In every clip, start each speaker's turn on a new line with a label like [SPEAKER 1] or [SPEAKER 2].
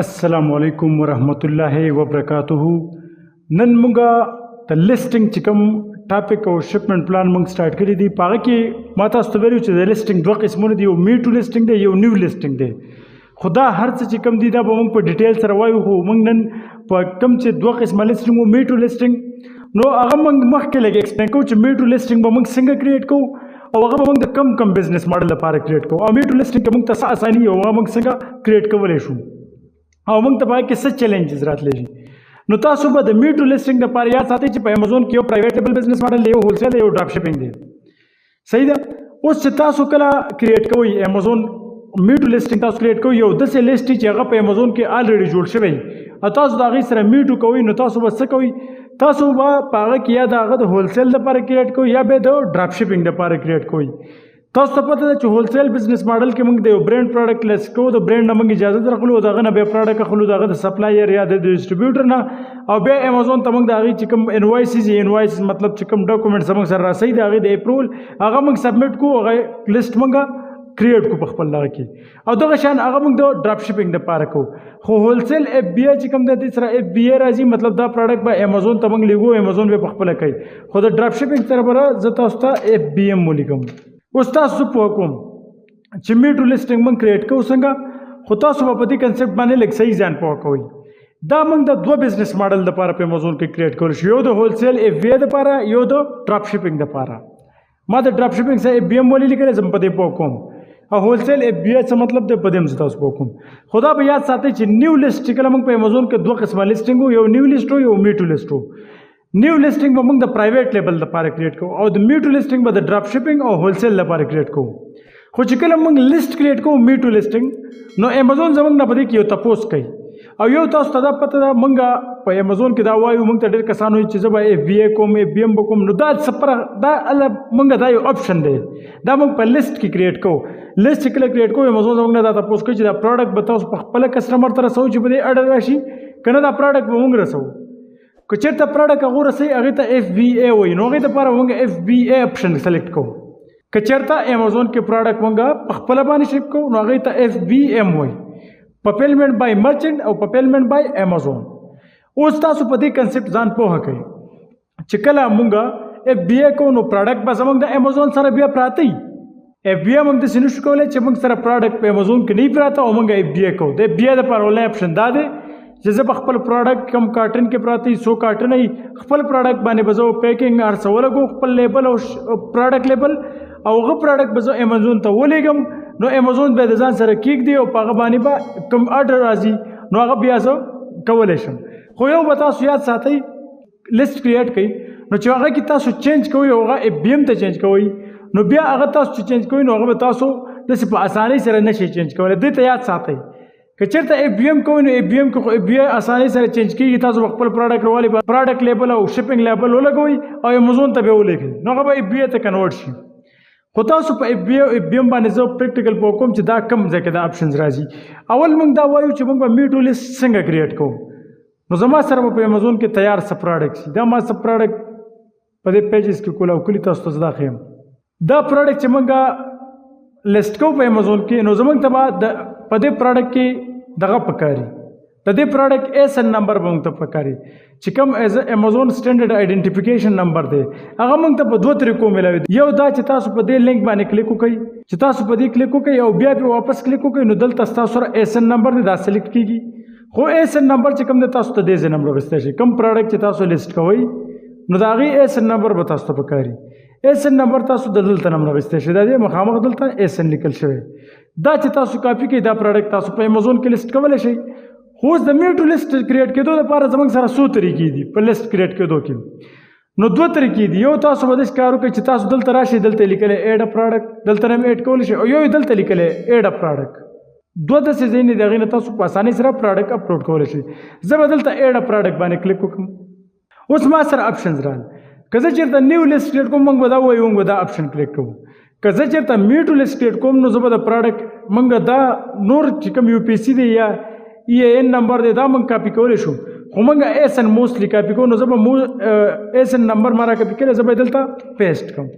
[SPEAKER 1] السلام علیکم ورحمت الله وبرکاتہ. نن مونږه د لیسټینګ چې کوم ټاپک او شپمنټ پلان مونږ سٹارټ کړی دی په هغه کې ما تاسو ته ویلو چې د لیسټینګ دوه قسمونه دي، یو میټو لیسټینګ دی، یو نیو لیسټینګ دی. خو دا هر څه چې کوم دي دا به مونږ په ډیټیل سره وایو. خو مونږ نن په کوم چې دوه قسمه لیسټینګ او میټو لیسټینګ نو هغه مونږ مخکې لږ ایکسپلین کوو چې میټو لیسټینګ به مونږ څنګه کریټ کوو او هغه به مونږ د کم بزنس ماډل لپاره کریټ کوو، او میټو لیسټینګ کې مونږ ته څه اساني او هغه مونږ څنګه کریټ کولی شو او موږ ته پای کې څه چیلنجز راتلی شي. نو تاسو به د میټو لیسټینګ لپاره یاد ساتئ چې په امیزون کې یو پرایویټ لیبل بزنس ماډل دی، یو هولسیل دی، یو ډراپ شپینګ دی. صحیح ده. اوس چې تاسو کله کریټ کوئ امیزون میټو لیسټینګ تاسو کریټ کوئ، یو داسې لیسټ چې هغه په امیزون کې الریډي جوړ شوی او تاسو د هغې سره میټو کوئ، نو تاسو به څه کوئ؟ تاسو به په هغه کې یا د هغه د هولسیل لپاره کریټ کوئ یا به د ډراپ شپینګ لپاره کریټ کوئ. تاسو ته پته ده چې هولسیل بزنس ماډل کې موږ د یو برانډ پروډکټ لیست کوو، د برانډ نه موږ اجازه درکړو، د هغه نه بیا پروډکټ اخلو د هغه د سپلایر یا د ډسټریبیوټر نه، او بیا امیزون ته موږ د هغې چې کوم انوایسز مطلب چې کوم ډاکومنټس موږ سره راسي د هغې د اپروول هغه موږ سبمیټ کوو، هغه لیست موږ کریټ کو په خپل لغه کې، او دغه شان هغه موږ د ډراپ شپینګ لپاره کوو. خو هولسیل اف بی ای چې کوم د دې سره اف بی ای راځي، مطلب دا پروډکټ به امیزون ته موږ لیږو، امیزون به په خپله کوي. خو د ډراپ شپینګ سره به زه تاسو ته اف بی ایم ولیکم. اوس تاسو پوه کوم چې میټو لیسټینګ موږ کریټ کوو څنګه، خو تاسو به په دې کنسپټ باندې لږ صحیح ځان پوه کوئ. دا موږ د دوه بزنس ماډل لپاره په امیزون کې کریټ کولی شو، یو د هولسیل اف بی ای لپاره، یو د ډراپ شپینګ لپاره. ما د ډراپ شپینګ سره اف بی ایم ولې لیکلی زه په دې پوه کوم، او هولسیل اف بی ای څه مطلب دی په دې هم زه تاسو پوه کوم. خو دا به یاد ساتئ چې نیو لیسټ چې کله موږ په امیزون کې دوه قسمه لیسټینګ وو، یو نیو لیسټ وو، یو میټو لیسټ وو. نیو لیسټینګ به موږ د پرایویټ لیبل لپاره کریټ کوو، او د میټو لیسټینګ به د ډراپ شپینګ او هولسیل لپاره کریټ کوو. خو چې کله موږ لیست کریټ کوو میټو لیسټینګ، نو امیزون زموږ نه په دې کې یو تپوس کوي، او یو تاسو ته دا پته ده موږ په امیزون کې دا وایو، موږ ته ډېر کسان وایي چې زه به اف بی ای کوم، اف بی ایم به کوم. نو دا دا موږ دا یو آپشن دی، دا موږ په لیست کې کریټ کوو. لیست چې کله کریټ کوو امیزون زموږ نه دا تپوس کوي چې دا پروډکټ به تاسو په خپله کسټمر ته رسوئ چې په دې اډر راشي، که نه دا پروډکټ به موږ رسوو. که چېرته پروډکټ هغو رسوي هغې ته اف بی ای وایي، نو هغې دپاره موږ اف بی ای آپشن سلیکټ کوو. که چېرته امیزون کې پروډکټ موږ په خپله باندې شپ کوو، نو هغې ته اف بی ایم وایي، فلفلمنټ بای مرچنټ او فلفلمنټ بای امیزون. اوس تاسو په دې کنسپټ ځان پوهه کوئ چې کله موږ اف بی ای کوو نو پروډکټ به زموږ د امیزون سره بیا پراته وي. اف بی ای موږ داسې نشو کولی چې موږ سره پروډکټ په امیزون کې نه پراته او موږ اف بی ای کوو. د اف بی ای دپاره اولنی اپشن دا دی چې زه به خپل پروډکټ کم کارټن کې پراته وي، 100 کارټنه وي، خپل پروډکټ باندې به زه پیکینګ هر څه ولګوم، خپل لیبل او پروډکټ لیبل، او هغه پروډکټ به زه امیزون ته ولیږم. نو امیزون به د ځان سره کېږدي او په هغه باندې به کوم اډر راځي نو هغه بیا زه کولی شم. خو یو به تاسو یاد ساتئ، لیست کریټ کوئ نو چې هغه کې تاسو چینج کوئ او هغه اف بی ایم ته چینج کوئ، نو بیا هغه تاسو چې چینج کوئ نو هغه به تاسو داسې په اسانۍ سره نشئ چینج کولی. دې ته یاد ساتئ که چېرته اف بی ایم کوئ نو اف بی ایم کې خو اف بی ای اسانۍ سره چینج کېږي، تاسو به خپل پروډکټ راولئ، پروډکټ لیبل او شپینګ لیبل ولګوئ او امیزون ته به یې ولیکئ، نو هغه به اف بی ای ته کنورټ شي. خو تاسو په اف بی ای او اف بی ایم باندې زه پریکټیکل پوه کوم چې دا کم ځای کې دا آپشنز راځي. اول موږ دا وایو چې موږ به میټو لیست څنګه کریټ کوو. نو زما سره به په امیزون کې تیار څه پروډکټ شي، دا ما څه پروډکټ په دې پیجز کې کول او کلي تاسو ته زه دا ښیم. دا پروډکټ چې موږ لیست کوو په امیزون کې، نو زموږ ته به په دې پروډکټ کې دغه پکاري، د دې پروډکټ ایسن نمبر به موږ ته پکاري چې کوم ایز امیزون سټینډرډ آئیډنټیفیکیشن نمبر دی، هغه موږ ته په دوه طریقو میلاوي. یو دا چې تاسو په دې لینک باندې کلیک وکړئ، چې تاسو په دې کلیک وکړئ او بیا پې واپس کلیک وکړئ، نو دلته ستاسو سره ایسن نمبر دی، دا سلیکټ کېږي. خو ایسن نمبر چې کوم دی تاسو ته دې ځای نه راوستی شي، کوم پروډکټ چې تاسو لیست کوئ نو د هغې ایسن نمبر به تاسو ته پکاري. ایسن نمبر تاسو د دلته نه راوستی شي، دا دی مخامخ دلته ایسن لیکل شوی، دا چې تاسو کاپي کړئ دا پروډکټ تاسو په امیزون کې لیست کولی شئ. خو اوس د میټو لیست کریټ کېدو لپاره زموږ سره څو طریقې دي په لیست کریټ کېدو کې. نو دوه طریقې دي، یو تاسو به داسې کار وکړئ چې تاسو دلته راشئ، دلته لیکلی ایډ ا پروډکټ، دلته نه هم ایډ کولی شئ، او یو یې دلته لیکلی ایډ ا پروډکټ. دوه داسې ځایونه دي هغې نه تاسو په اسانۍ سره پروډکټ اپلوډ کولی شئ. زه به دلته ایډ ا پروډکټ باندې کلیک وکړم. اوس ما سره آپشنز رال، که زه چېرته نیو لیست کریټ کوم موږ به دا وایو، موږ به دا آپشن کلیک کوو. که زه چېرته میټو لیست کریټ کوم نو زه به د پروډکټ موږ دا نور چې کوم یو پی سی دی یا ای این نمبر دی دا موږ کاپي کولی شو، خو موږ ایسن موسټلی کاپي کوو. نو زه به ایسن نمبر ما را کاپي کړی، زه به یې دلته پیسټ کوم.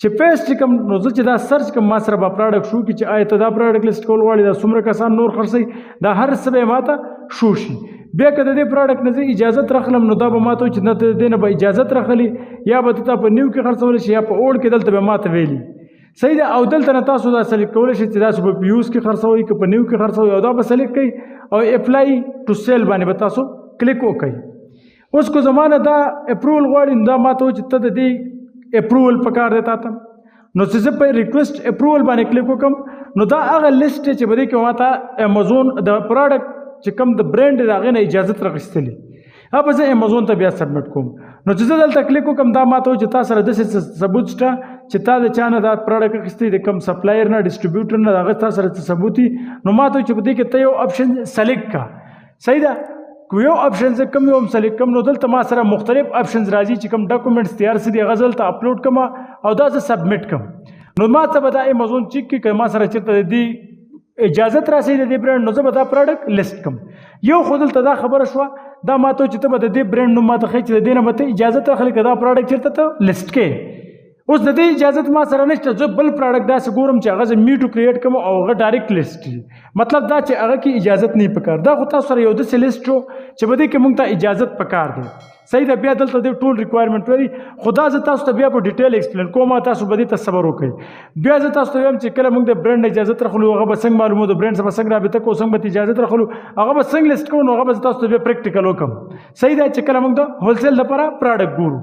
[SPEAKER 1] چې پیسټ چې کوم نو زه چې دا سرچ کوم ما سره به پروډکټ شو کړي چې آیا ته دا پروډکټ لیست کول غواړې، دا څومره کسان نور خرڅوي، دا هر څه به یې ما ته شو شي. بیا که د دې پروډکټ نه زه اجازت راخلم نو دا به ما ته چې نه د دې نه به اجازت راخلي یا به تا په نیو کې خرڅولی شي یا په اوړ کې دلته به ما ته ویلي صحیح ده. او دلته نه تاسو دا سلیکټ کولی شئ چې تاسو به په یوز کې خرڅوئ که په نیو کې خرڅوئ او دا به سلیکټ کوي او اپلای ټو سیل باندې به تاسو کلیک وکړئ. اوس کو زمانه دا اپروول غواړي نو دا ما ته چې ته د دې اپروول پکار دی تا ته نو چې زه په ریکویسټ اپروول باندې کلیک وکړم نو دا هغه لیست چې به دی کې ما ته امازون د پروډکټ چې کوم د برانډ د هغې نه اجازت راغوښتلي هغه به زه امازون ته بیا سبمټ کوم. نو چې زه دلته کلیک وکړم دا ما ته چې تا سره داسې ثبوت شته چې تا د چا نه دا پروډکټ اخیستی د کوم سپلایر نه ډسټریبیوټر نه د هغه تا سره څه ثبوت وي نو ما ته چې په دې کې ته یو آپشن سلیکټ کا صحیح ده. که یو آپشن زه کوم یو هم سلیکټ کوم نو دلته ما سره مختلف آپشنز راځي چې کوم ډاکومنټس تیار شي دي هغه زه دلته اپلوډ کړم او دا زه سبمټ کړم نو ما ته به دا امازون چیک کړي که ما سره چېرته د دې اجازت راسي د دې برانډ نو زه به دا پروډکټ لیست کړم. یو خو دلته دا خبره شوه دا ما ته چې ته به د دې برانډ نوم ما ته ښایي چې د دې نه به ته اجازت راخلي که دا پروډکټ چېرته ته لیست کړې. اوس د دې اجازت ما سره نشته زه بل پروډکټ داسې ګورم چې هغه زه میټو کریټ کړم او هغه ډایرکټ لیست وي مطلب دا چې هغه کې اجازت نه پکار دا خو تاسو سره یو داسې لیست شو چې په دې کې موږ ته اجازت پکار دی صحیح ده. بیا دلته د ټول ریکوایرمنټ لري خو دا زه تاسو ته بیا په ډیټیل ایکسپلین کوم تاسو به دې ته صبر وکړئ. بیا زه تاسو ته وایم چې کله موږ د برانډ اجازت راخلو هغه به څنګه معلومو د برانډ سره څنګه رابطه کوو څنګه به اجازت راخلو هغه به څنګه لیست کوو نو هغه به تاسو ته بیا پریکټیکل وکړم صحیح ده. چې کله موږ د هولسیل لپاره پروډکټ ګورو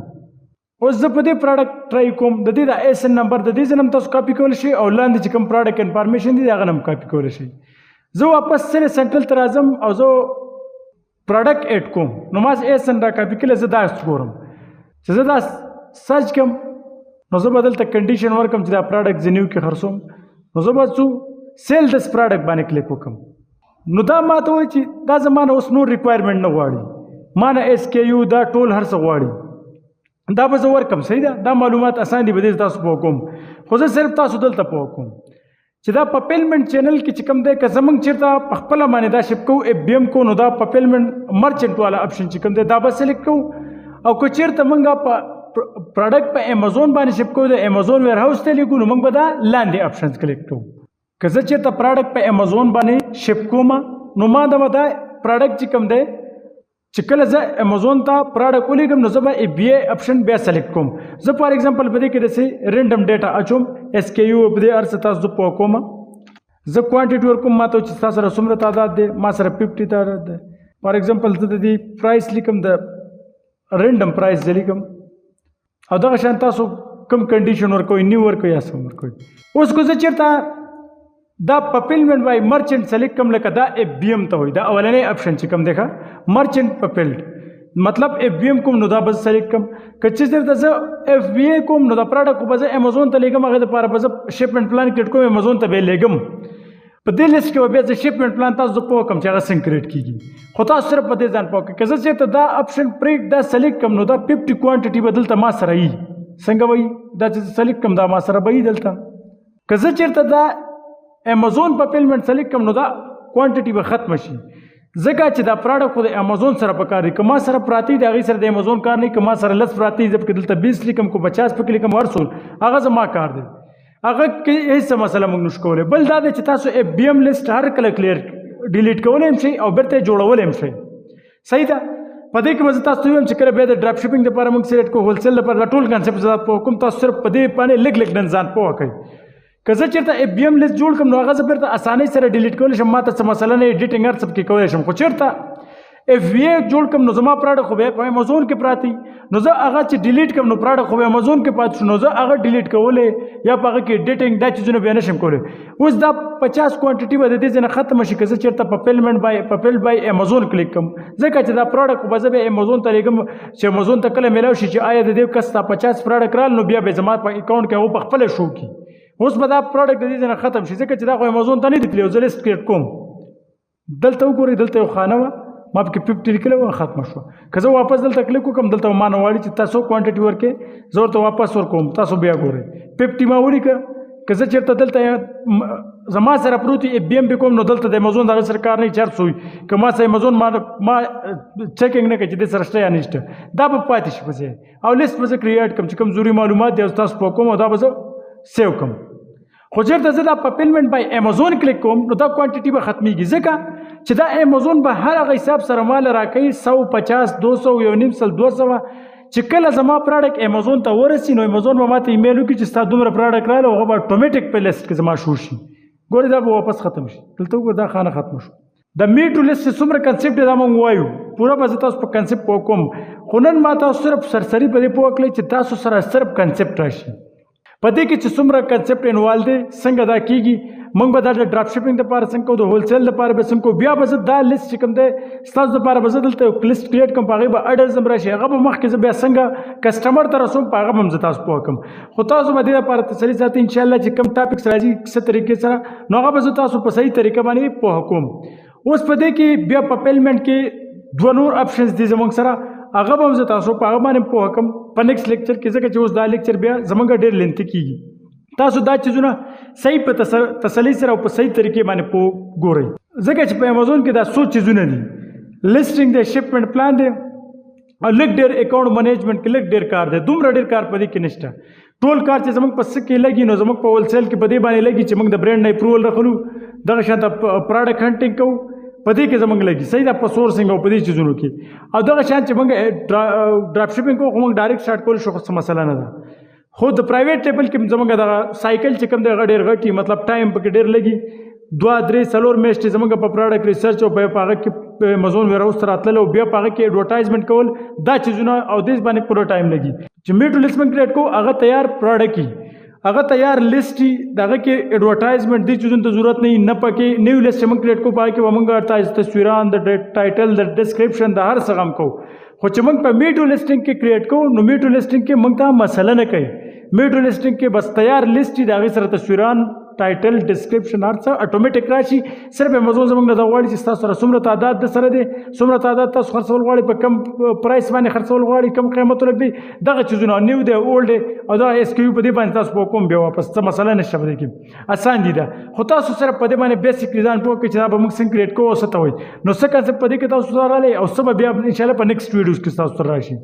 [SPEAKER 1] اوس زه په دې پروډکټ ټرای کوم د دې د ایس ان نمبر د دې ځنم تاسو کاپی کولی شئ او لاندې چې کوم پروډکټ انفارمیشن دي هغه هم کاپی کولی شئ. زه واپس سره سنټرل ته راځم او زه پروډکټ ایډ کوم نو ما ایس ان را کاپی کړی زه دا ګورم چې زه دا سرچ کوم نو زه به دلته کنډیشن ورکړم چې دا پروډکټ زه نیو کې خرڅوم نو زه به څو سیل دس پروډکټ باندې کلیک وکړم نو دا ما ته وایي چې دا زما نه اوس نور ریکوایرمنټ نه غواړي ما نه ایس کې یو دا ټول هر څه غواړي دا به زه ورکم صحیح ده. دا معلومات اسان دي به دې تاسو پوه کوم خو زه صرف تاسو دلته پوه کوم چې دا په پیمنټ چینل کې چې کوم دی که زموږ چېرته په خپله باندې دا شپ کوو اف بی ایم کوو نو دا په پیمنټ مرچنټ والا آپشن چې کوم دی دا به سلیکټ کوو او که چېرته موږ په پروډکټ په امازون باندې شپ کوو د امازون ویر هاوس ته لیکو نو موږ به دا لاندې آپشنز کلیک کوو. که زه چېرته پروډکټ په امازون باندې شپ کوم نو ما دا پروډکټ چې کوم دی چې کله زه امازون ته پروډکټ ولیږم نو زه به ای بی ای آپشن بیا سلیکټ کوم. زه فار ایگزامپل په دې کې داسې رینډم ډیټا اچوم ایس کې یو په دې هر څه تاسو زه پوه کوم زه کوانټیټي ورکوم ما ته چې تاسو سره څومره تعداد دی ما سره 50 تعداد دی. فار ایگزامپل زه د دې پرایس لیکم د رینډم پرایس زه لیکم او دغه شان تاسو کوم کنډیشن ورکوئ نیو ورکوئ یا څه ورکوئ. اوس کو زه چېرته دا په پیمنټ وای مرچنټ سلیکټ کوم لکه دا اف بی ایم ته وایي دا اولنی آپشن چې کوم دی ښه مرچنټ په پیلډ مطلب اف بی ایم کوم نو دا به سلیکټ کوم که چې چېرته زه اف بی ای کوم نو دا پروډکټ خو به زه امازون ته لیږم هغې دپاره به زه شپمنټ پلان کریټ کوم امازون ته به یې لیږم په دې لیست کې به بیا زه شپمنټ پلان تاسو زه پوه کړم چې هغه څنګه کریټ کېږي خو تاسو صرف په دې ځان پوه کړئ که زه چېرته دا آپشن پرېږد دا سلیکټ کړم نو دا 50 کوانټیټي به دلته ما سره وي څنګه وایي دا چې سلیکټ کړم دا ما سره به وي دلته. که زه چېرته دا امازون په پیمنټ سلیکټ کوم نو دا کوانټیټي به ختمه شي ځکه چې دا پروډکټ خو د امازون سره پکار دی که ما سره پراته د هغې سره د امازون کار نه که ما سره لس پراته زه پکې دلته 20 لیکم کو 50 پکې لیکم هر څول هغه زما کار دی هغه کې هېڅ مسله موږ نشو کولی. بل دا دی چې تاسو اف بی ایم لیست هر کله کلیر ډیلیټ کولی هم شئ او بیرته یې جوړولی هم شئ صحیح ده. په دې کې به زه تاسو ته ویم چې کله بیا د ډراپ شپینګ دپاره موږ سلیکټ کوو هولسیل دپاره دا ټول کنسپټ زه پوه کوم تاسو صرف په دې باندې لږ لږ نن ځان پوه کړئ. که زه چېرته اف بی ایم لیست جوړ کړم نو هغه زه بیرته اسانۍ سره ډیلیټ کولی شم ما ته څه مسله نه ایډیټینګ هر څه پکې کولی شم خو چېرته اف بی ای جوړ کړم نو زما پروډکټ خو بیا په امازون کې پراته نو زه هغه چې ډیلیټ کړم نو پروډکټ خو بیا امازون کې پاتې شو نو زه هغه ډیلیټ کولی یا په هغه کې ایډیټینګ دا چیزونه بیا نشم کولی. اوس دا 50 کوانټیټي به د دې ځای نه ختمه شي که زه چېرته په پیمنټ بای امازون کلیک کړم ځکه چې دا پروډکټ خو به زه بیا امازون ته لیږم چې امازون ته کله میلاو شي چې آیا د دې کس ته 50 پروډکټ رال نو بیا به زما په اکاونټ کې هغه په خپله شو کړي. اوس به دا پروډکټ د دې ځای نه ختم شي ځکه چې دا خو امازون ته نه دی تللی زه لیست کریټ کوم دلته وګورئ دلته یو خانه وه ما پکې 50 لیکلی وه ختمه شوه. که زه واپس دلته کلیک وکړم دلته ما نه غواړي چې تاسو کوانټیټي ورکړئ زه ورته واپس ورکوم تاسو بیا ګورئ 50 ما ولیکه. که زه چېرته دلته زما سره پروت وي اف بی ایم پې کوم نو دلته د امازون د هغه سره کار نه وي چې هر څه وي که ما سره امازون ما چیکینګ نه کوي چې دې سره شته یا نشته دا به پاتې شي په ځای او لیست به زه کریټ کړم چې کوم ضروري معلومات دي تاسو پوه کوم او دا به زه سیو کړم. خو چېرته زه دا فلفلمنټ بای امازون کلیک کوم نو دا کوانټیټي به ختمیږي ځکه چې دا امازون به هر هغه حساب سره مال راکوي 150 200 یو نیم سل 200 چې کله زما پراډکټ امازون ته ورسي نو امازون به ماته ایمیل وکړي چې ستا دومره پراډکټ راغلی هغه به اتومیټیک په لیست کې زما شو شي ګورې دا به واپس ختم شي دلته وګوره دا خانه ختم شو د می ټو لیست څومره کنسپټ دا موږ وایو پوره به زه تاسو په کنسپټ پوه کوم خو نن ما تاسو صرف سرسري په دې پوه کړئ چې تاسو سره صرف کنسپټ راشي په دې کې چې څومره کنسپټ انوالو دی څنګه دا کېږي موږ به دا د ډراپ شپینګ دپاره څنګه کوو د هولسیل دپاره به څنګه کوو بیا به زه دا لیست چې کوم دی ستاسو دپاره به زه دلته یو لیست کریټ کوم په هغې به اډرز هم راشي هغه به مخکې زه بیا څنګه کسټمر ته رسوم په هغه به هم زه تاسو پوه کړم خو تاسو به دې دپاره تسلي ساتئ انشاءالله چې کوم ټاپکس راځي څه طریقې سره نو هغه به زه تاسو په صحیح طریقه باندې پوه کوم اوس په دې کې بیا په پیلمنټ کې دوه نور اپشنز دي زموږ سره هغه به هم زه تاسو په هغه باندې پوه کړم په نیکسټ لیکچر کې ځکه چې اوس دا لیکچر بیا زموږ ډېر لینتي کېږي تاسو دا چیزونه صحیح په تسلي سره او په صحیح طریقې باندې پوه ګورئ ځکه چې په امازون کې دا څو چیزونه دي لیسټینګ دی شپمنټ پلان دی او لږ ډېر اکاؤنټ منیجمنټ کې لږ ډېر کار دی دومره ډېر کار په دې کې نشته ټول کار چې زموږ په څه کې لګي نو زموږ په هولسیل کې په دې باندې لګي چې موږ د برانډ نه اپروول راخلو دغه شانته پراډکټ هنټینګ کوو په دې کې زموږ لګي صحیح ده په سورسینګ او په دې چیزونو کې او دغه شان چې موږ ډراپ شپینګ کوو خو موږ ډایرکټ سټارټ کول شو څه مسله نه ده خو د پرایویټ لیبل کې زموږ دغه سایکل چې کوم دی هغه ډېر غټي مطلب ټایم پکې ډېر لګي 2-3-4 میاشتې زموږ په پراډکټ ریسرچ او په هغه کې امازون ویرهاوس ته راتلل او بیا په هغه کې ایډورټایزمنټ کول دا چیزونه او دې باندې پوره ټایم لګي چې میټو لیسټمنټ کریټ کو هغه تیار پراډکټ وي هغه تیار لیست دغه کې ایډورټایزمنټ دې چیزونو ته ضرورت نه پکې نیو لیست موږ کریټ کو پای کې موږ تصویران د ټایټل د ډسکرپشن د هر څه غم کو خو چې موږ په میټو لیسټینګ کې کریټ کو نو میټو لیسټینګ کې موږ ته مسله نه کوي میټو لیسټینګ کې بس تیار لیست دی هغې سره تصویران ټایټل ډسکرپشن هر څه اټومیټک راشي صرف امازون زموږ نه دا غواړي چې ستاسو سره څومره تعداد د سره دی څومره تعداد تاسو خرڅول غواړئ په کم پرایس باندې خرڅول غواړئ کم قیمت ولګوي دغه چیزونه نیو دی اولډ دی او دا اس کیو په دې باندې تاسو پوه کوم بیا واپس څه مسله نشته په دې کې اسان دي دا خو تاسو سره په دې باندې بیسیک ډیزاین پوه کړئ چې دا به موږ څنګه کریټ کوو او څه ته وایي نو څه کنسپټ په دې کې تاسو سره راغلی او څه به بیا انشاءالله په نیکسټ ویډیوز کې تاسو سره راشي